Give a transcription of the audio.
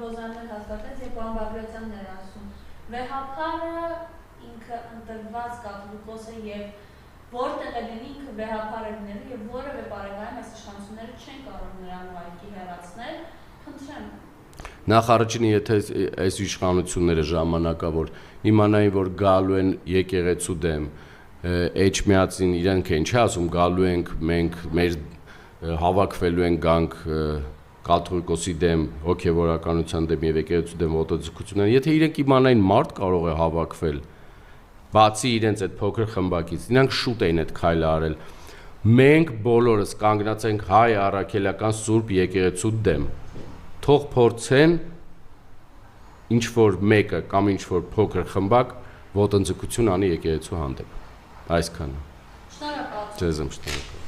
Բոզանն հաստատեց, երբ Պարոն Բագրատյանն էր ասում, վեհապարը ինքը ընտրված կաթողիկոսը եւ որտեղ է լինի ինքը վեհապար է լինելու եւ որևէ բարեկայում այս իշխանությունները չեն կարող նրան ուղղակի հեռացնել, խնդրեմ։ Նախ առաջինը, եթե այս իշխանությունները ժամանակավոր իմանային, որ գալու են եկեղեցու դեմ, Էջմիածին իրենք են չի ասում, գալու ենք մենք մեր հավաքվելու են գանք կաթողիկոսի դեմ, հոգևորականության դեմ եւ եկեղեցու դեմ ոտոձգություններ, եթե իրենք իմանային մարդ կարող է հավաքվել, բացի իրենց այդ փոքր խմբակից, իրանք շուտ էին այդ քայլը արել։ Մենք բոլորս կանգնած ենք հայ առաքելական սուրբ եկեղեցու դեմ։ Թող փորձեն ինչ որ մեկը կամ ինչ որ փոքր խմբակ ոտնձգություն անի եկեղեցու հանդեպ։ Այսքանը։ Շնորհակալ։ Ձեզ եմ շնորհակալ։